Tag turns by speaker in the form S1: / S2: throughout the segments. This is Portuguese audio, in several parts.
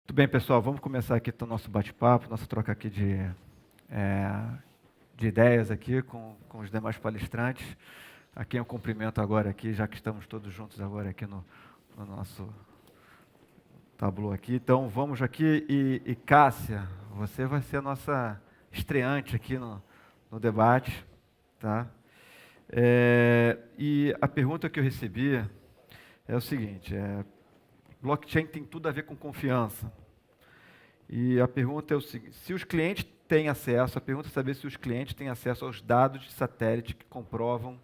S1: Muito bem, pessoal, vamos começar aqui o nosso bate-papo, nossa troca aqui de ideias aqui com os demais palestrantes. A quem eu cumprimento agora aqui, já que estamos todos juntos agora aqui no nosso tableau aqui. Então, vamos aqui e Cássia, você vai ser a nossa estreante aqui no debate, tá? E a pergunta que eu recebi é o seguinte, blockchain tem tudo a ver com confiança. E a pergunta é o seguinte, se os clientes têm acesso, a pergunta é saber se os clientes têm acesso aos dados de satélite que comprovam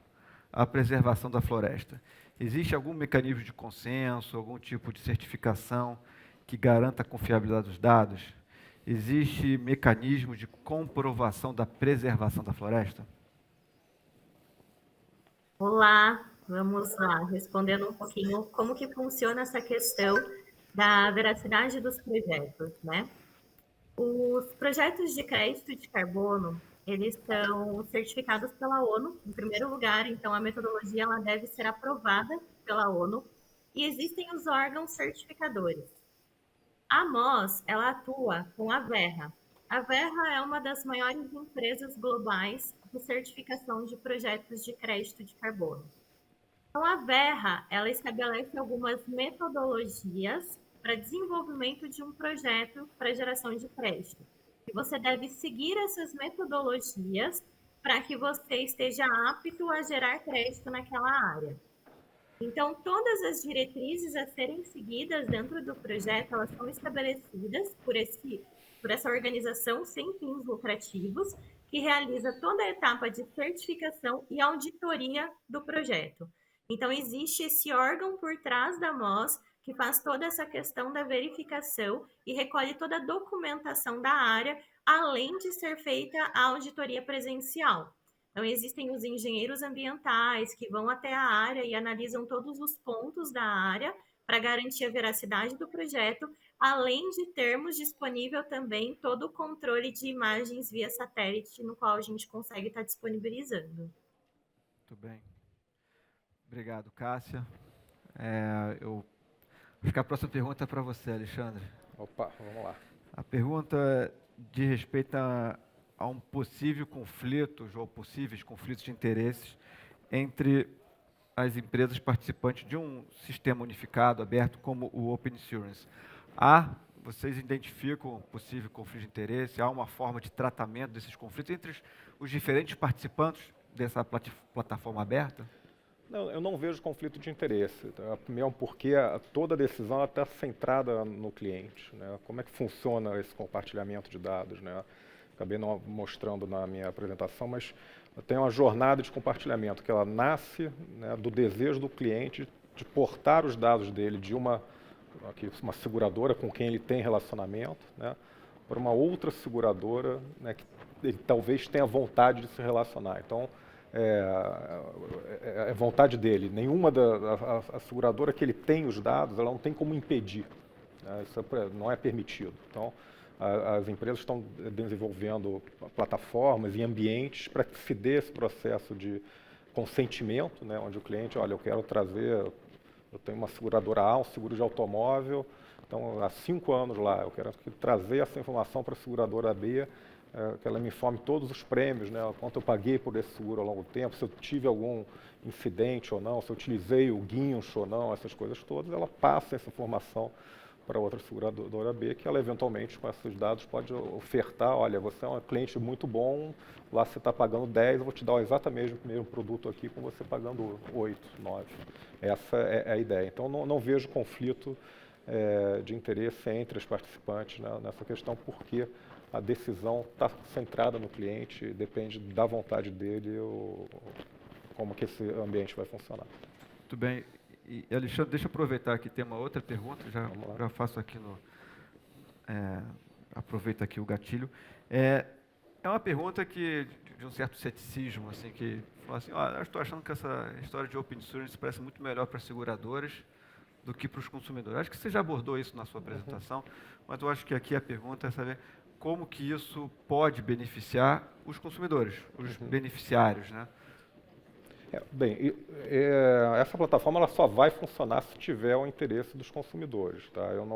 S1: a preservação da floresta. Existe algum mecanismo de consenso, algum tipo de certificação que garanta a confiabilidade dos dados? Existe mecanismo de comprovação da preservação da floresta?
S2: Olá, vamos lá, respondendo um pouquinho como que funciona essa questão da veracidade dos projetos, né? Os projetos de crédito de carbono, eles são certificados pela ONU, em primeiro lugar, então a metodologia ela deve ser aprovada pela ONU, e existem os órgãos certificadores. A MOS, ela atua com a Verra. A Verra é uma das maiores empresas globais de certificação de projetos de crédito de carbono. Então, a Verra, ela estabelece algumas metodologias para desenvolvimento de um projeto para geração de crédito. E você deve seguir essas metodologias para que você esteja apto a gerar crédito naquela área. Então, todas as diretrizes a serem seguidas dentro do projeto, elas são estabelecidas por essa organização sem fins lucrativos, que realiza toda a etapa de certificação e auditoria do projeto. Então, existe esse órgão por trás da MOS, que faz toda essa questão da verificação e recolhe toda a documentação da área, além de ser feita a auditoria presencial. Então, existem os engenheiros ambientais que vão até a área e analisam todos os pontos da área para garantir a veracidade do projeto, além de termos disponível também todo o controle de imagens via satélite, no qual a gente consegue estar disponibilizando.
S1: Muito bem. Obrigado, Cássia. Acho que a próxima pergunta é para você, Alexandre.
S3: Opa, vamos lá.
S1: A pergunta diz respeito a um possível conflito, ou possíveis conflitos de interesses entre as empresas participantes de um sistema unificado, aberto, como o Open Insurance. Vocês identificam possível conflito de interesse? Há uma forma de tratamento desses conflitos entre os diferentes participantes dessa plataforma aberta?
S3: Não, eu não vejo conflito de interesse, tá? Mesmo porque toda a decisão está centrada no cliente, né? Como é que funciona esse compartilhamento de dados, né? Acabei não mostrando na minha apresentação, mas tem uma jornada de compartilhamento que ela nasce, né, do desejo do cliente de portar os dados dele de uma seguradora com quem ele tem relacionamento, né, para uma outra seguradora, né, que ele talvez tenha vontade de se relacionar. Então, é vontade dele. Nenhuma a seguradora que ele tem os dados, ela não tem como impedir, né? Isso não é permitido. Então, as empresas estão desenvolvendo plataformas e ambientes para que se dê esse processo de consentimento, né, onde o cliente, olha, eu quero trazer, eu tenho uma seguradora A, um seguro de automóvel, então há 5 anos lá, eu quero trazer essa informação para a seguradora B, que ela me informe todos os prêmios, né, quanto eu paguei por esse seguro ao longo do tempo, se eu tive algum incidente ou não, se eu utilizei o guincho ou não, essas coisas todas, ela passa essa informação para outra seguradora B, que ela eventualmente, com esses dados, pode ofertar, olha, você é um cliente muito bom, lá você está pagando 10, eu vou te dar exatamente o mesmo produto aqui com você pagando 8, 9. Essa é a ideia. Então, não vejo conflito de interesse entre os participantes, né, nessa questão, porque a decisão está centrada no cliente, depende da vontade dele como que esse ambiente vai funcionar.
S1: Muito bem. E Alexandre, deixa eu aproveitar aqui, tem uma outra pergunta, já faço aqui aproveito aqui o gatilho. É uma pergunta que, de um certo ceticismo, assim, que fala assim, eu estou achando que essa história de Open Insurance parece muito melhor para as seguradoras do que para os consumidores. Acho que você já abordou isso na sua apresentação, mas eu acho que aqui a pergunta é saber como que isso pode beneficiar os consumidores, os beneficiários, né?
S3: Bem, essa plataforma ela só vai funcionar se tiver o interesse dos consumidores, tá? Eu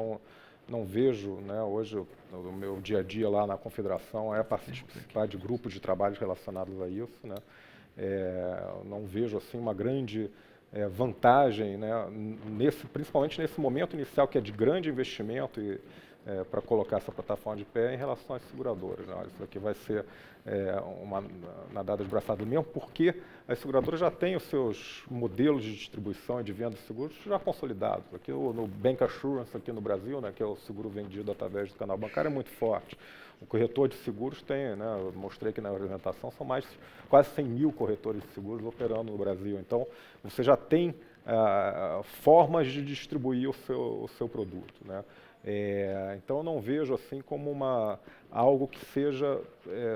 S3: não vejo, né, hoje o meu dia a dia lá na Confederação é participar de grupos de trabalho relacionados a isso, né? Não vejo assim uma grande vantagem, né, principalmente nesse momento inicial que é de grande investimento para colocar essa plataforma de pé em relação às seguradoras. Né? Isso aqui vai ser uma nadada de braçada mesmo, porque as seguradoras já têm os seus modelos de distribuição e de venda de seguros já consolidados. Aqui no Bank Assurance aqui no Brasil, né, que é o seguro vendido através do canal bancário, é muito forte. O corretor de seguros tem, né, eu mostrei aqui na apresentação, são quase 100 mil corretores de seguros operando no Brasil. Então, você já tem formas de distribuir o seu produto. Né? Então, eu não vejo assim como algo que seja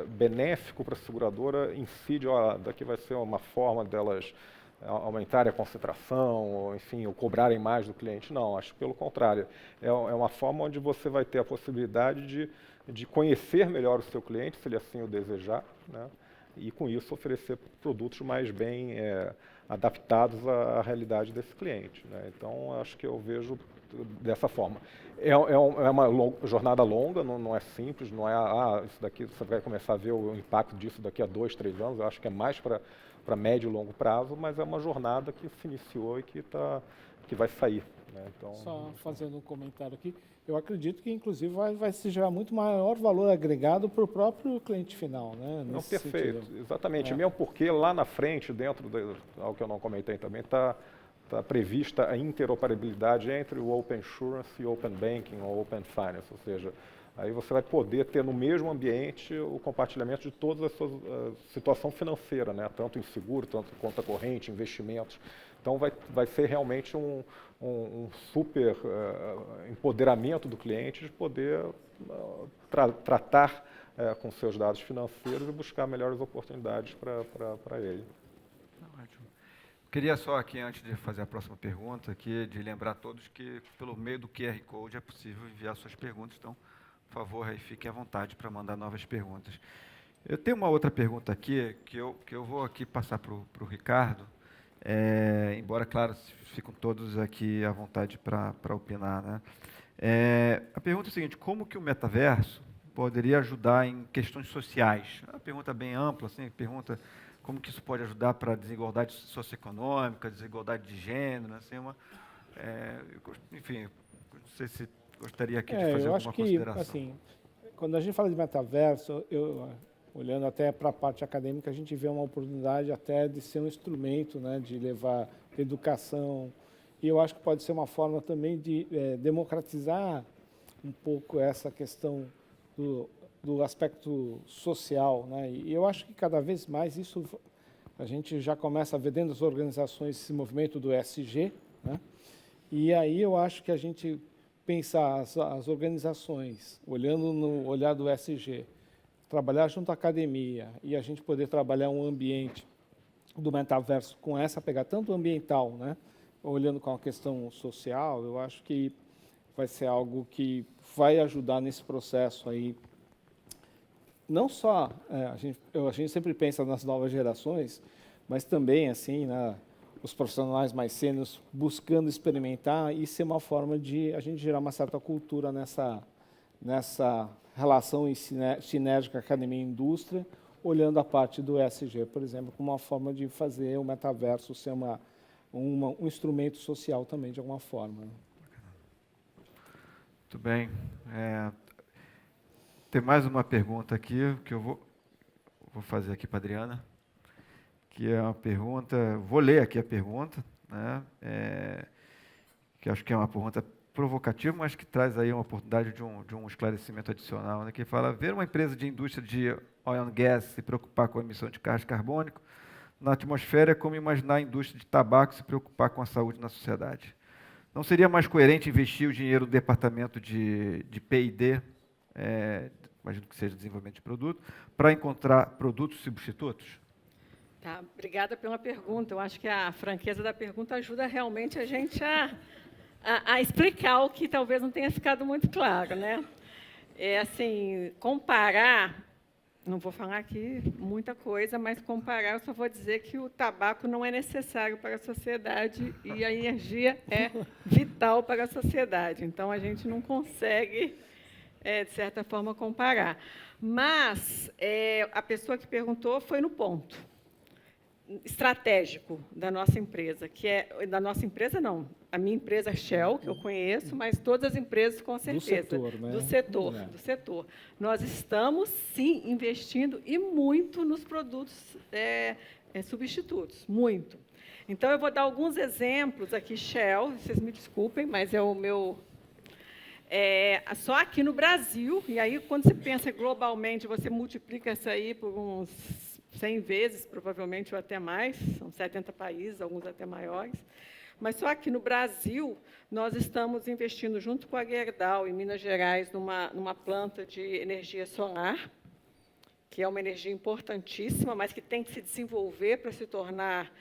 S3: benéfico para a seguradora incide, daqui vai ser uma forma delas aumentarem a concentração, ou, enfim, ou cobrarem mais do cliente. Não, acho que pelo contrário. É uma forma onde você vai ter a possibilidade de conhecer melhor o seu cliente, se ele assim o desejar, né? E com isso oferecer produtos mais bem adaptados à realidade desse cliente. Né? Então, acho que eu vejo dessa forma. É uma jornada longa, não é simples, não é, isso daqui você vai começar a ver o impacto disso daqui a 2, 3 anos, eu acho que é mais para médio e longo prazo, mas é uma jornada que se iniciou e que vai sair. Né? Então,
S4: só fazendo um comentário aqui, eu acredito que, inclusive, vai se gerar muito maior valor agregado para o próprio cliente final. Né?
S3: Não, perfeito, sentido. Exatamente. Mesmo porque lá na frente, dentro algo que eu não comentei também, está prevista a interoperabilidade entre o Open Insurance e Open Banking ou Open Finance, ou seja, aí você vai poder ter no mesmo ambiente o compartilhamento de toda a sua situação financeira, né? Tanto em seguro, tanto em conta corrente, investimentos. Então vai ser realmente um super empoderamento do cliente de poder tratar com seus dados financeiros e buscar melhores oportunidades para ele.
S1: Ótimo. Queria só aqui, antes de fazer a próxima pergunta, aqui, de lembrar a todos que pelo meio do QR Code é possível enviar suas perguntas, então, por favor, aí fiquem à vontade para mandar novas perguntas. Eu tenho uma outra pergunta aqui, que eu vou aqui passar para o Ricardo, embora, claro, ficam todos aqui à vontade para opinar. Né? A pergunta é a seguinte: como que o metaverso poderia ajudar em questões sociais? É uma pergunta bem ampla, assim, pergunta como que isso pode ajudar para a desigualdade socioeconômica, desigualdade de gênero, assim, enfim, não sei se gostaria aqui de fazer alguma consideração.
S4: Eu acho que, assim, quando a gente fala de metaverso, olhando até para a parte acadêmica, a gente vê uma oportunidade até de ser um instrumento, né, de levar educação, e eu acho que pode ser uma forma também de democratizar um pouco essa questão do aspecto social, né? E eu acho que cada vez mais isso a gente já começa a ver dentro das organizações esse movimento do ESG, né? E aí eu acho que a gente pensar as organizações olhando no olhar do ESG, trabalhar junto à academia e a gente poder trabalhar um ambiente do metaverso com essa pegada tanto ambiental, né? Olhando com a questão social, eu acho que vai ser algo que vai ajudar nesse processo aí. Não só a gente sempre pensa nas novas gerações, mas também assim, né, os profissionais mais sêniores buscando experimentar e ser uma forma de a gente gerar uma certa cultura nessa relação sinérgica academia e indústria, olhando a parte do ESG, por exemplo, como uma forma de fazer o metaverso ser um instrumento social também, de alguma forma.
S1: Muito bem. Tem mais uma pergunta aqui, que eu vou fazer aqui para a Adriana, que é uma pergunta, vou ler aqui a pergunta, né, que acho que é uma pergunta provocativa, mas que traz aí uma oportunidade de um esclarecimento adicional, né, que fala: ver uma empresa de indústria de oil and gas se preocupar com a emissão de gás carbônico na atmosfera é como imaginar a indústria de tabaco se preocupar com a saúde na sociedade. Não seria mais coerente investir o dinheiro no departamento de P&D, imagino que seja desenvolvimento de produto, para encontrar produtos substitutos?
S5: Tá, obrigada pela pergunta. Eu acho que a franqueza da pergunta ajuda realmente a gente a explicar o que talvez não tenha ficado muito claro, né? Assim, comparar não vou falar aqui muita coisa, mas comparar, eu só vou dizer que o tabaco não é necessário para a sociedade e a energia é vital para a sociedade. Então, a gente não consegue, de certa forma, comparar. Mas a pessoa que perguntou foi no ponto estratégico da nossa empresa, que é da nossa empresa não, a minha empresa Shell, que eu conheço, mas todas as empresas com certeza
S4: Do setor, né?
S5: do setor. Nós estamos sim investindo e muito nos produtos substitutos, muito. Então eu vou dar alguns exemplos aqui. Shell, vocês me desculpem, mas é o meu só aqui no Brasil, e aí quando você pensa globalmente, você multiplica isso aí por uns 100 vezes, provavelmente, ou até mais, são 70 países, alguns até maiores. Mas só aqui no Brasil, nós estamos investindo, junto com a Gerdau, em Minas Gerais, numa planta de energia solar, que é uma energia importantíssima, mas que tem que se desenvolver para se tornar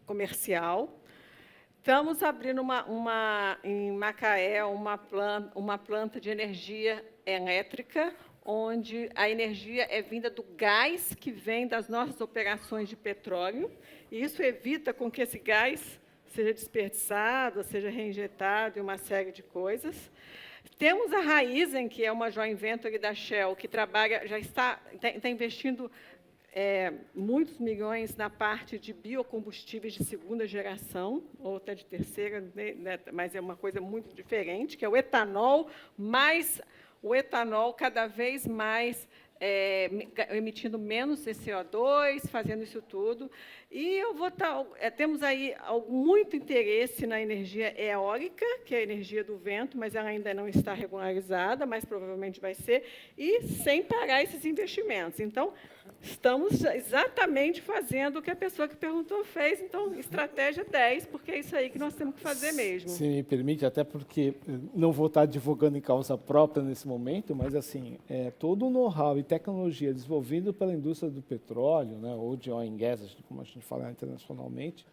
S5: comercial. Estamos abrindo em Macaé uma planta de energia elétrica, onde a energia é vinda do gás que vem das nossas operações de petróleo, e isso evita com que esse gás seja desperdiçado, seja reinjetado e uma série de coisas. Temos a Raízen, que é uma joint venture da Shell, que trabalha, já está investindo muitos milhões na parte de biocombustíveis de segunda geração, ou até de terceira, né, mas é uma coisa muito diferente, que é o etanol, mas o etanol cada vez mais emitindo menos CO2, fazendo isso tudo. E temos aí muito interesse na energia eólica, que é a energia do vento, mas ela ainda não está regularizada, mas provavelmente vai ser, e sem parar esses investimentos. Então, estamos exatamente fazendo o que a pessoa que perguntou fez. Então, estratégia 10, porque é isso aí que nós temos que fazer mesmo.
S4: Se me permite, até porque não vou estar advogando em causa própria nesse momento, mas assim, todo o know-how e tecnologia desenvolvido pela indústria do petróleo, né, ou de oil and gas, como a gente fala internacionalmente,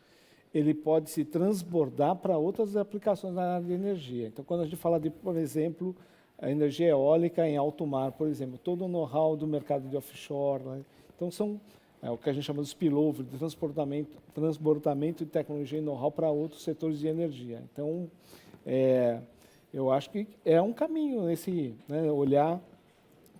S4: ele pode se transbordar para outras aplicações na área de energia. Então, quando a gente fala de, por exemplo, a energia eólica em alto mar, por exemplo, todo o know-how do mercado de offshore, né? Então, são o que a gente chama de spillover, de transbordamento de tecnologia e know-how para outros setores de energia. Então, eu acho que é um caminho né, olhar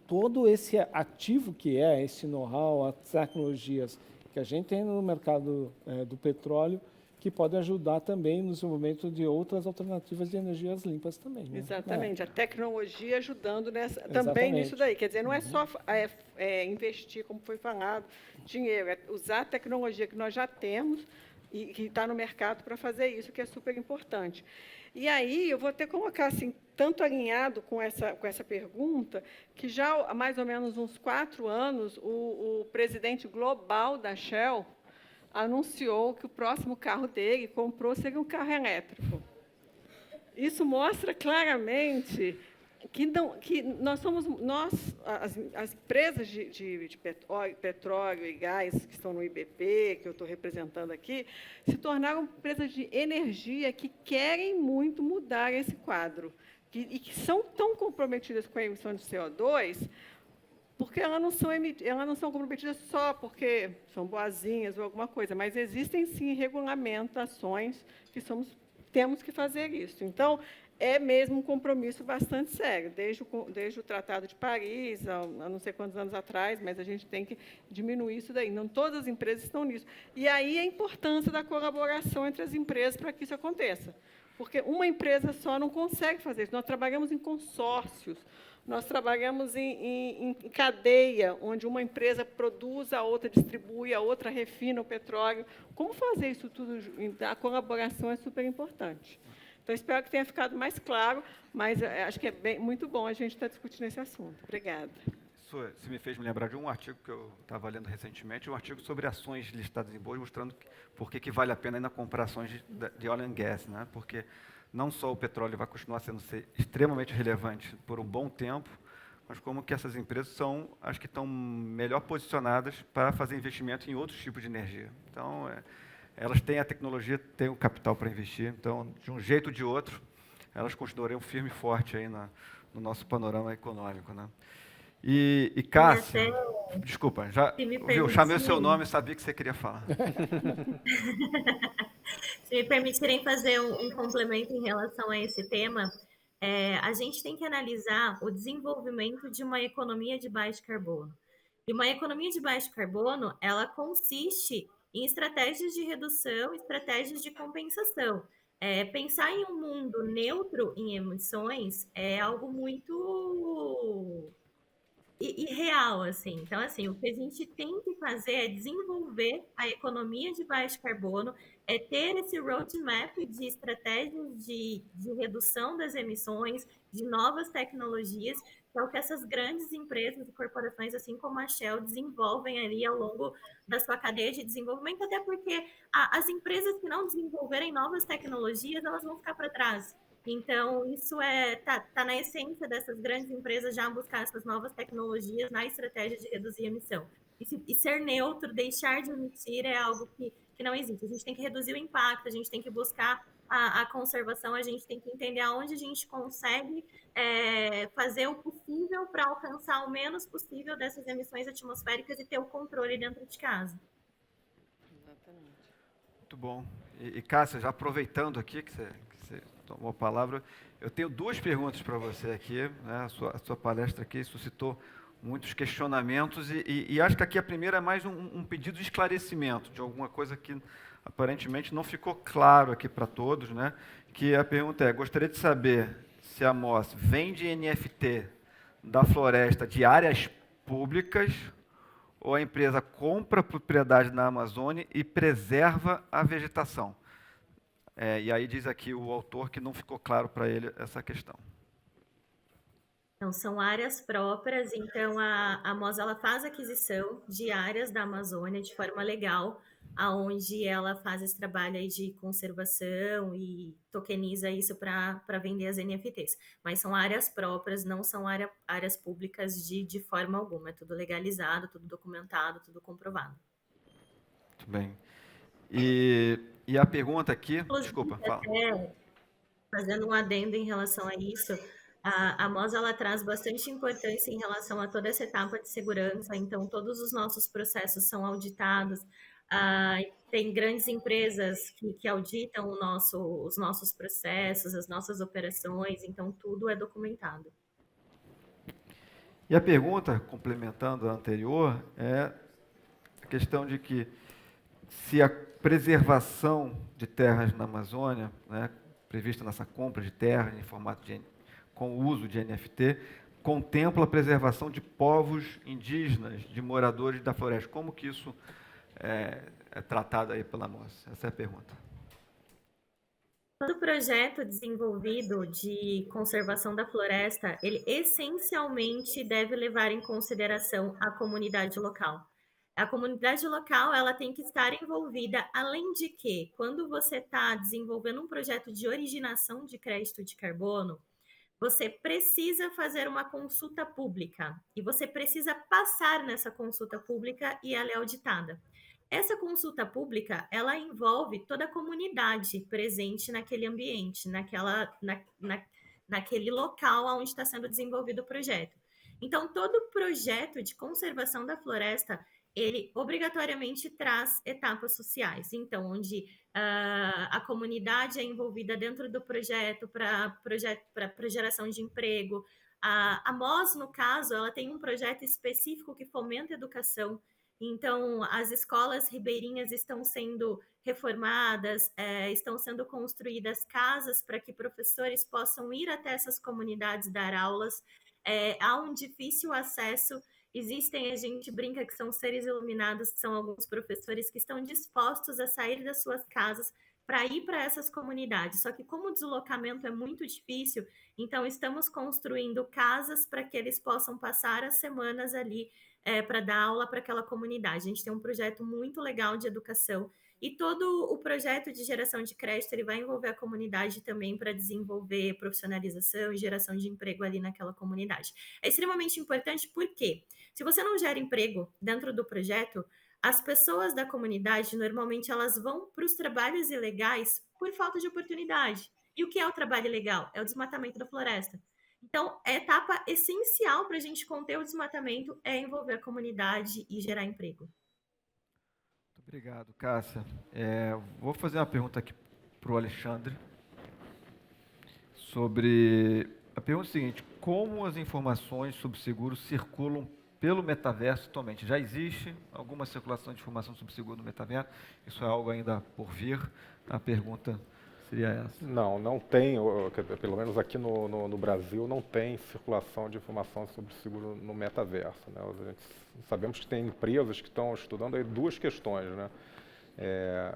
S4: todo esse ativo que é esse know-how, as tecnologias que a gente tem no mercado do petróleo, que pode ajudar também no desenvolvimento de outras alternativas de energias limpas também. Né?
S5: Exatamente, a tecnologia ajudando também nisso daí. Quer dizer, não é só investir, como foi falado, dinheiro, é usar a tecnologia que nós já temos e que está no mercado para fazer isso, que é super importante. E aí, eu vou até colocar, assim, tanto alinhado com essa pergunta, que já há mais ou menos uns 4 anos, o presidente global da Shell anunciou que o próximo carro dele seria um carro elétrico. Isso mostra claramente que as empresas de petróleo e gás que estão no IBP, que eu estou representando aqui, se tornaram empresas de energia que querem muito mudar esse quadro, e que são tão comprometidas com a emissão de CO2, porque elas não são comprometidas só porque são boazinhas ou alguma coisa, mas existem, sim, regulamentações que temos que fazer isso. Então, é mesmo um compromisso bastante sério, desde o Tratado de Paris, há não sei quantos anos atrás, mas a gente tem que diminuir isso daí. Não todas as empresas estão nisso. E aí a importância da colaboração entre as empresas para que isso aconteça. Porque uma empresa só não consegue fazer isso. Nós trabalhamos em consórcios, nós trabalhamos em cadeia, onde uma empresa produz, a outra distribui, a outra refina o petróleo. Como fazer isso tudo? A colaboração é super importante. Então, espero que tenha ficado mais claro, mas acho que é muito bom a gente estar discutindo esse assunto. Obrigada.
S1: Isso me fez me lembrar de um artigo que eu estava lendo recentemente, um artigo sobre ações listadas em bolsa, mostrando por que vale a pena ainda comprar ações de oil and gas, né? Porque não só o petróleo vai continuar sendo extremamente relevante por um bom tempo, mas como que essas empresas são as que estão melhor posicionadas para fazer investimento em outros tipos de energia. Então, elas têm a tecnologia, têm o capital para investir, então, de um jeito ou de outro, elas continuariam firme e forte aí no nosso panorama econômico, né? E
S2: E
S1: Cássia,
S2: até,
S1: desculpa, já
S2: se me
S1: viu, chamei o seu
S2: permitirem,
S1: nome e sabia que você queria falar.
S2: se me permitirem fazer um complemento em relação a esse tema, a gente tem que analisar o desenvolvimento de uma economia de baixo carbono. E uma economia de baixo carbono, ela consiste em estratégias de redução, estratégias de compensação. Pensar em um mundo neutro em emissões é algo muito real, assim. Então, assim, o que a gente tem que fazer é desenvolver a economia de baixo carbono, é ter esse roadmap de estratégias de redução das emissões, de novas tecnologias, que é o que essas grandes empresas e corporações, assim como a Shell, desenvolvem ali ao longo da sua cadeia de desenvolvimento, até porque as empresas que não desenvolverem novas tecnologias, elas vão ficar para trás. Então, isso tá na essência dessas grandes empresas já buscar essas novas tecnologias na estratégia de reduzir a emissão. E ser neutro, deixar de emitir é algo que não existe. A gente tem que reduzir o impacto, a gente tem que buscar a conservação, a gente tem que entender aonde a gente consegue fazer o possível para alcançar o menos possível dessas emissões atmosféricas e ter o controle dentro de casa.
S5: Exatamente.
S1: Muito bom. E Cássia, já aproveitando aqui que você tomou a palavra, eu tenho duas perguntas para você aqui. Né? A sua palestra aqui suscitou muitos questionamentos e acho que aqui a primeira é mais um pedido de esclarecimento de alguma coisa que aparentemente não ficou claro aqui para todos, né? Que a pergunta é: gostaria de saber se a MOS vende NFT da floresta de áreas públicas ou a empresa compra propriedade na Amazônia e preserva a vegetação. E aí diz aqui o autor que não ficou claro para ele essa questão.
S2: Então, são áreas próprias, então a MOS ela faz aquisição de áreas da Amazônia de forma legal, aonde ela faz esse trabalho aí de conservação e tokeniza isso para vender as NFTs. Mas são áreas próprias, não são áreas públicas de forma alguma. É tudo legalizado, tudo documentado, tudo comprovado.
S1: Muito bem. E a pergunta aqui... Desculpa, fala.
S2: Fazendo um adendo em relação a isso, a MOS ela traz bastante importância em relação a toda essa etapa de segurança, então todos os nossos processos são auditados, tem grandes empresas que auditam os nossos processos, as nossas operações, então tudo é documentado.
S1: E a pergunta, complementando a anterior, é a questão de que se a preservação de terras na Amazônia, né, prevista nessa compra de terra em formato com o uso de NFT, contempla a preservação de povos indígenas, de moradores da floresta. Como que isso é tratado aí pela MOS? Essa é a pergunta.
S2: Todo projeto desenvolvido de conservação da floresta, ele essencialmente deve levar em consideração a comunidade local. A comunidade local, ela tem que estar envolvida, além de que, quando você está desenvolvendo um projeto de originação de crédito de carbono, você precisa fazer uma consulta pública e você precisa passar nessa consulta pública e ela é auditada. Essa consulta pública, ela envolve toda a comunidade presente naquele ambiente, naquele local onde está sendo desenvolvido o projeto. Então, todo projeto de conservação da floresta, ele obrigatoriamente traz etapas sociais. Então, onde a comunidade é envolvida dentro do projeto para geração de emprego. A MOS, no caso, ela tem um projeto específico que fomenta a educação. Então, as escolas ribeirinhas estão sendo reformadas, estão sendo construídas casas para que professores possam ir até essas comunidades dar aulas. Há um difícil acesso. Existem, a gente brinca que são seres iluminados, que são alguns professores que estão dispostos a sair das suas casas para ir para essas comunidades. Só que como o deslocamento é muito difícil, então estamos construindo casas para que eles possam passar as semanas ali para dar aula para aquela comunidade. A gente tem um projeto muito legal de educação e todo o projeto de geração de crédito ele vai envolver a comunidade também para desenvolver profissionalização e geração de emprego ali naquela comunidade. É extremamente importante porque se você não gera emprego dentro do projeto, as pessoas da comunidade, normalmente, elas vão para os trabalhos ilegais por falta de oportunidade. E o que é o trabalho ilegal? É o desmatamento da floresta. Então, a etapa essencial para a gente conter o desmatamento é envolver a comunidade e gerar emprego.
S1: Muito obrigado, Cássia. Vou fazer uma pergunta aqui para o Alexandre sobre... A pergunta é a seguinte: como as informações sobre seguro circulam pelo metaverso atualmente? Já existe alguma circulação de informação sobre seguro no metaverso? Isso é algo ainda por vir? A pergunta seria essa.
S3: Não tem, pelo menos aqui no Brasil, não tem circulação de informação sobre seguro no metaverso, né? Sabemos que tem empresas que estão estudando aí duas questões, né?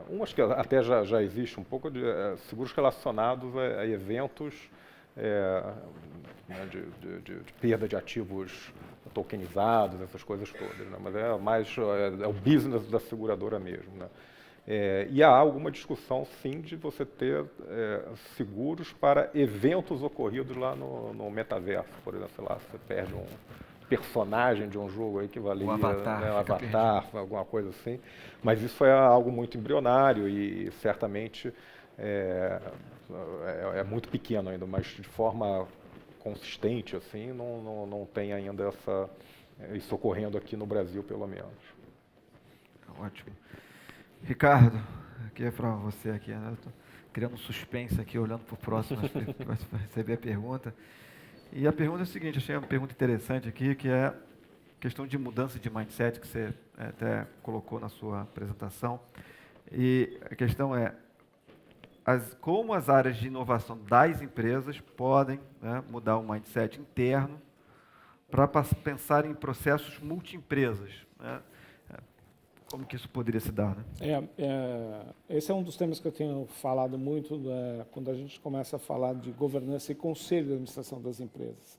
S3: Umas que até já existe um pouco de seguros relacionados a eventos né, de perda de ativos tokenizados, essas coisas todas, né? Mas é o business da seguradora mesmo, né? E há alguma discussão, sim, de você ter seguros para eventos ocorridos lá no metaverso. Por exemplo, sei lá, você perde um personagem de um jogo aí que valia,
S1: um avatar,
S3: né, um avatar, alguma coisa assim. Mas isso é algo muito embrionário e certamente é muito pequeno ainda, mas de forma consistente assim, não tem ainda isso ocorrendo aqui no Brasil, pelo menos.
S1: Ótimo. Ricardo, aqui é para você aqui, né? Estou criando um suspense aqui, olhando para o próximo, vai receber a pergunta. E a pergunta é a seguinte: achei uma pergunta interessante aqui, que é a questão de mudança de mindset, que você até colocou na sua apresentação. E a questão é, como as áreas de inovação das empresas podem, né, mudar o mindset interno para pensar em processos multi-empresas, né? Como que isso poderia se dar, né?
S4: Esse é um dos temas que eu tenho falado muito quando a gente começa a falar de governança e conselho de administração das empresas.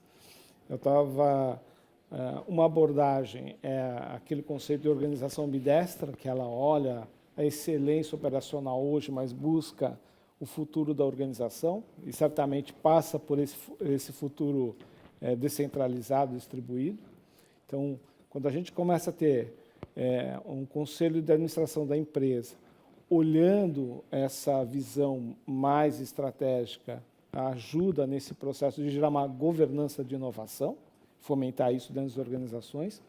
S4: Uma abordagem é aquele conceito de organização ambidestra, que ela olha a excelência operacional hoje, mas busca o futuro da organização e certamente passa por esse futuro descentralizado, distribuído. Então, quando a gente começa a ter um conselho de administração da empresa, olhando essa visão mais estratégica, ajuda nesse processo de gerar uma governança de inovação, fomentar isso dentro das organizações.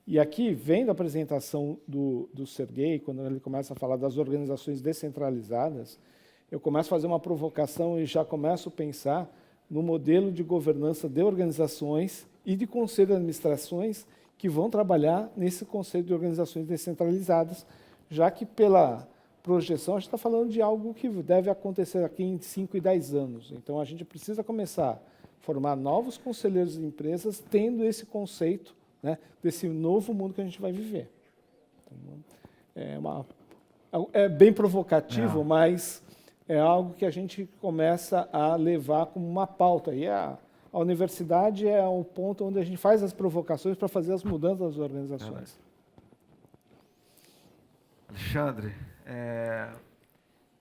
S4: E aqui, vendo a apresentação do Sergei, quando ele começa a falar das organizações descentralizadas, eu começo a fazer uma provocação e já começo a pensar no modelo de governança de organizações e de conselho de administrações que vão trabalhar nesse conceito de organizações descentralizadas, já que pela projeção a gente está falando de algo que deve acontecer aqui em 5 e 10 anos. Então a gente precisa começar a formar novos conselheiros de empresas tendo esse conceito, né, desse novo mundo que a gente vai viver. Então, é bem provocativo, mas é algo que a gente começa a levar como uma pauta. E a universidade é o ponto onde a gente faz as provocações para fazer as mudanças das organizações.
S1: Alexandre,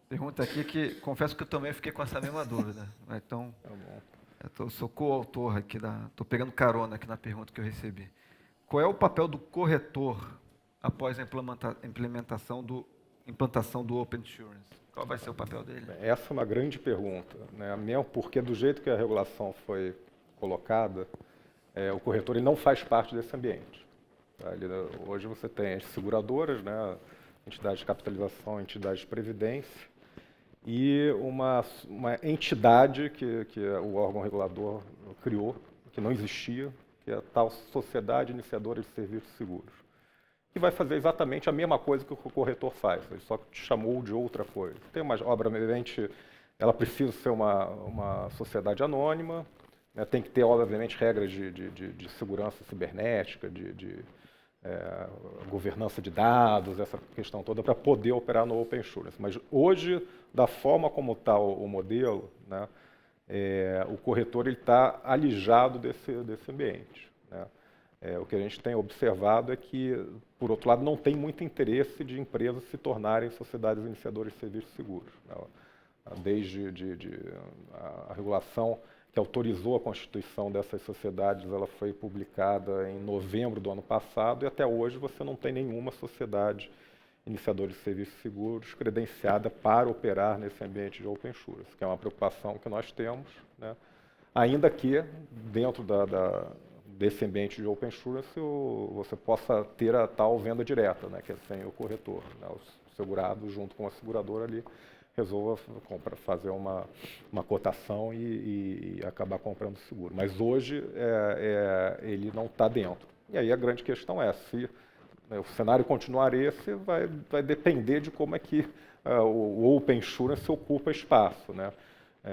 S1: pergunta aqui que confesso que eu também fiquei com essa mesma dúvida. Então, eu sou coautor aqui, estou pegando carona aqui na pergunta que eu recebi. Qual é o papel do corretor após a implantação do Open Insurance? Qual vai ser o papel dele?
S3: Essa é uma grande pergunta, né? Mesmo porque do jeito que a regulação foi colocada, o corretor ele não faz parte desse ambiente. Tá? Hoje você tem as seguradoras, né? Entidades de capitalização, entidades de previdência, e uma entidade que o órgão regulador criou, que não existia, que é a tal Sociedade Iniciadora de Serviços Seguros, que vai fazer exatamente a mesma coisa que o corretor faz, ele só te chamou de outra coisa. Tem uma obviamente, ela precisa ser uma sociedade anônima, né, tem que ter, obviamente, regras de segurança cibernética, de governança de dados, essa questão toda, para poder operar no Open Insurance. Mas hoje, da forma como está o modelo, né, o corretor está alijado desse ambiente, né? O que a gente tem observado é que, por outro lado, não tem muito interesse de empresas se tornarem sociedades iniciadoras de serviços seguros, né? Desde a regulação que autorizou a constituição dessas sociedades, ela foi publicada em novembro do ano passado e até hoje você não tem nenhuma sociedade iniciadora de serviços seguros credenciada para operar nesse ambiente de Open Insurance, que é uma preocupação que nós temos, né? ainda que dentro desse ambiente de Open Insurance você possa ter a tal venda direta, né, que é sem o corretor, né, o segurado junto com a seguradora ali resolva fazer uma cotação e acabar comprando o seguro. Mas hoje ele não está dentro. E aí a grande questão é se o cenário continuar esse, vai depender de como é que o Open Insurance ocupa espaço, né?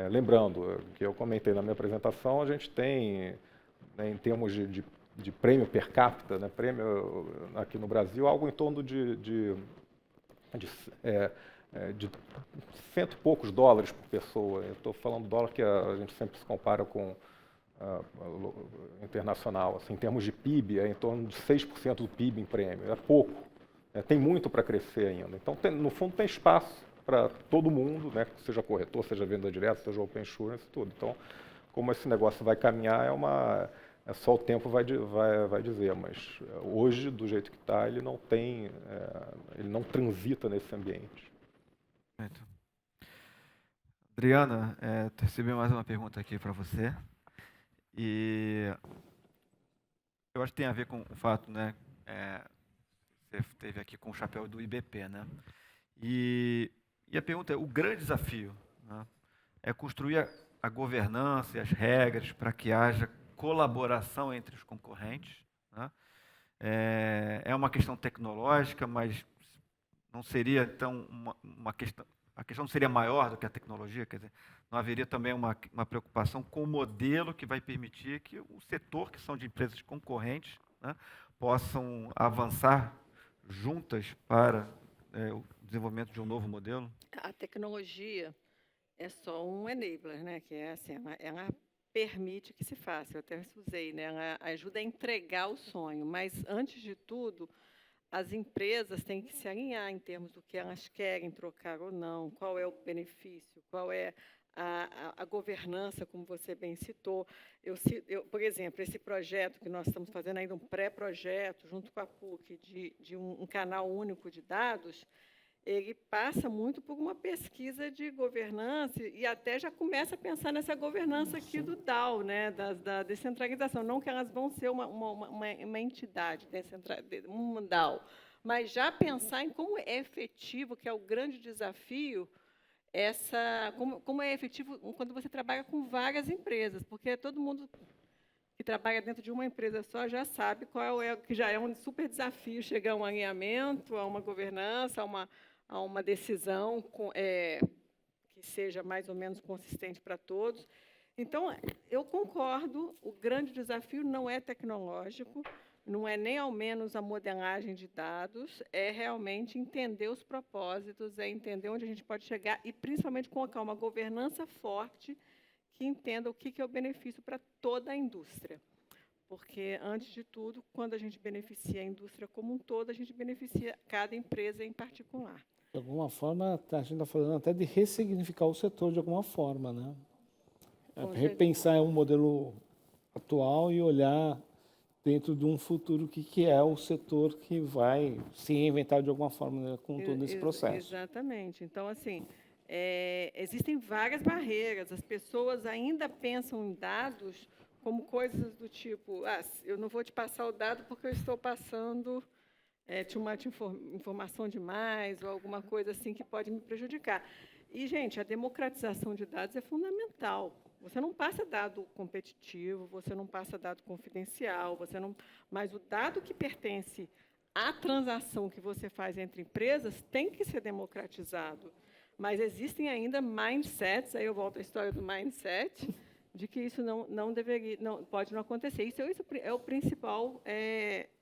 S3: Lembrando que eu comentei na minha apresentação, a gente tem, né, em termos de prêmio per capita, né, prêmio aqui no Brasil, algo em torno de cento e poucos dólares por pessoa. Eu estou falando dólar que a gente sempre se compara com internacional. Assim, em termos de PIB, é em torno de 6% do PIB em prêmio. É pouco. Tem muito para crescer ainda. Então, no fundo, tem espaço para todo mundo, né, seja corretor, seja venda direta, seja Open Insurance, tudo. Então, como esse negócio vai caminhar, só o tempo vai dizer, mas hoje, do jeito que está, ele não transita nesse ambiente.
S1: Muito. Adriana, recebi mais uma pergunta aqui para você. E eu acho que tem a ver com o fato, né? Você esteve aqui com o chapéu do IBP, né? E a pergunta é: o grande desafio, né, é construir a governança e as regras para que haja colaboração entre os concorrentes, né? É uma questão tecnológica, mas não seria, então, uma questão... A questão não seria maior do que a tecnologia? Quer dizer, não haveria também uma preocupação com o modelo que vai permitir que o setor, que são de empresas concorrentes, né, possam avançar juntas para o desenvolvimento de um novo modelo?
S5: A tecnologia é só um enabler, né? Que é assim, ela permite que se faça. Eu até usei, né? Ela ajuda a entregar o sonho, mas antes de tudo, as empresas têm que se alinhar em termos do que elas querem trocar ou não, qual é o benefício, qual é a governança, como você bem citou. Por exemplo, esse projeto que nós estamos fazendo ainda, um pré-projeto, junto com a PUC, de um canal único de dados, ele passa muito por uma pesquisa de governança e até já começa a pensar nessa governança aqui do DAO, né, da descentralização. Não que elas vão ser uma entidade, uma DAO, mas já pensar em como é efetivo, que é o grande desafio, como é efetivo quando você trabalha com várias empresas, porque todo mundo que trabalha dentro de uma empresa só já sabe que já é um super desafio chegar a um alinhamento, a uma governança, a uma decisão que seja mais ou menos consistente para todos. Então, eu concordo, o grande desafio não é tecnológico, não é nem ao menos a modelagem de dados, é realmente entender os propósitos, é entender onde a gente pode chegar e, principalmente, colocar uma governança forte que entenda o que é o benefício para toda a indústria. Porque, antes de tudo, quando a gente beneficia a indústria como um todo, a gente beneficia cada empresa em particular.
S4: De alguma forma, a gente está falando até de ressignificar o setor de alguma forma, né? Repensar um modelo atual e olhar dentro de um futuro o que é o setor que vai se reinventar de alguma forma, né, com todo esse processo.
S5: Exatamente. Então, assim, existem várias barreiras. As pessoas ainda pensam em dados como coisas do tipo, eu não vou te passar o dado porque eu estou passando informação demais ou alguma coisa assim que pode me prejudicar. E, gente, a democratização de dados é fundamental. Você não passa dado competitivo, você não passa dado confidencial, mas o dado que pertence à transação que você faz entre empresas tem que ser democratizado. Mas existem ainda mindsets, aí eu volto à história do mindset, de que isso não deveria, pode não acontecer. Isso é o principal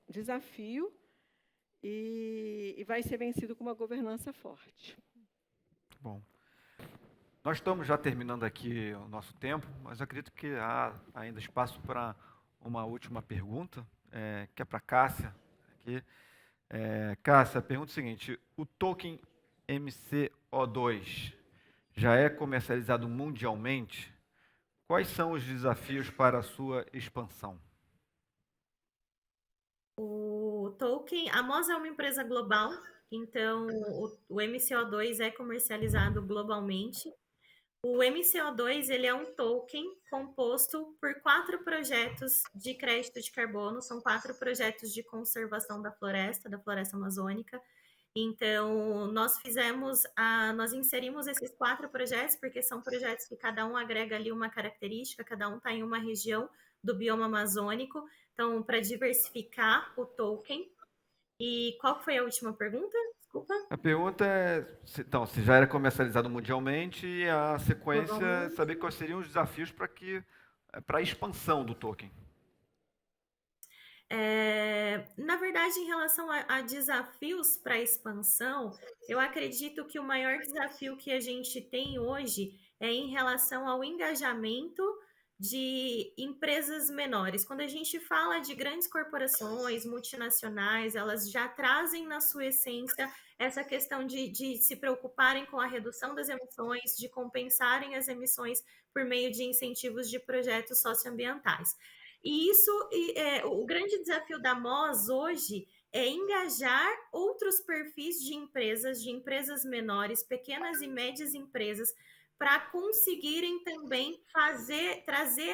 S5: desafio e vai ser vencido com uma governança forte.
S1: Bom, nós estamos já terminando aqui o nosso tempo, mas eu acredito que há ainda espaço para uma última pergunta, que é para a Cássia. Aqui. Cássia, a pergunta é a seguinte: o token MCO2 já é comercializado mundialmente? Quais são os desafios para a sua expansão?
S2: O token, a MOS é uma empresa global, então o MCO2 é comercializado globalmente. O MCO2 ele é um token composto por 4 projetos de crédito de carbono, são 4 projetos de conservação da floresta amazônica. Então, nós inserimos esses 4 projetos, porque são projetos que cada um agrega ali uma característica, cada um está em uma região do bioma amazônico, então, para diversificar o token. E qual foi a última pergunta? Desculpa.
S1: A pergunta é, se já era comercializado mundialmente, e a sequência é saber quais seriam os desafios para a expansão do token.
S2: Na verdade, em relação a desafios para expansão, eu acredito que o maior desafio que a gente tem hoje é em relação ao engajamento de empresas menores. Quando a gente fala de grandes corporações, multinacionais, elas já trazem na sua essência essa questão de se preocuparem com a redução das emissões, de compensarem as emissões por meio de incentivos de projetos socioambientais. E o grande desafio da MOS hoje é engajar outros perfis de empresas menores, pequenas e médias empresas, para conseguirem também trazer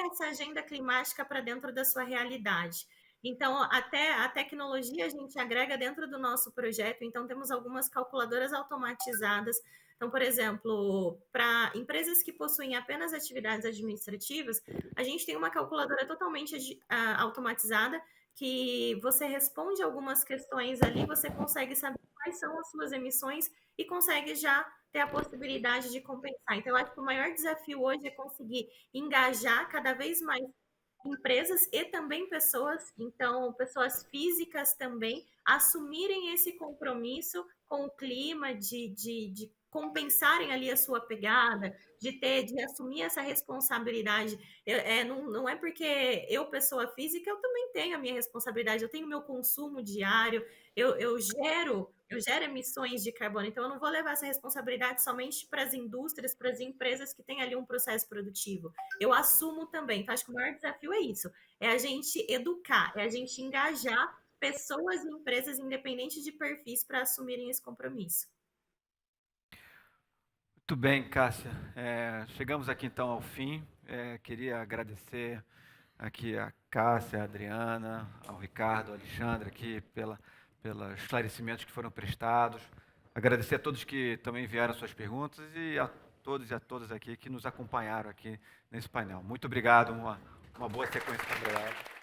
S2: essa agenda climática para dentro da sua realidade. Então, até a tecnologia a gente agrega dentro do nosso projeto, então temos algumas calculadoras automatizadas. Então, por exemplo, para empresas que possuem apenas atividades administrativas, a gente tem uma calculadora totalmente automatizada que você responde algumas questões ali, você consegue saber quais são as suas emissões e consegue já ter a possibilidade de compensar. Então, eu acho que o maior desafio hoje é conseguir engajar cada vez mais empresas e também pessoas, então, pessoas físicas também, assumirem esse compromisso com o clima, de compensarem ali a sua pegada, de assumir essa responsabilidade. Não é porque eu, pessoa física, eu também tenho a minha responsabilidade, eu tenho meu consumo diário, eu gero emissões de carbono, então eu não vou levar essa responsabilidade somente para as indústrias, para as empresas que têm ali um processo produtivo. Eu assumo também. Então, acho que o maior desafio é isso, é a gente educar, é a gente engajar pessoas e empresas independentes de perfis para assumirem esse compromisso.
S1: Muito bem, Cássia. Chegamos aqui então ao fim. Queria agradecer aqui a Cássia, a Adriana, ao Ricardo, ao Alexandre aqui pelos esclarecimentos que foram prestados. Agradecer a todos que também enviaram suas perguntas e a todos e a todas aqui que nos acompanharam aqui nesse painel. Muito obrigado, uma boa sequência.
S3: Obrigado.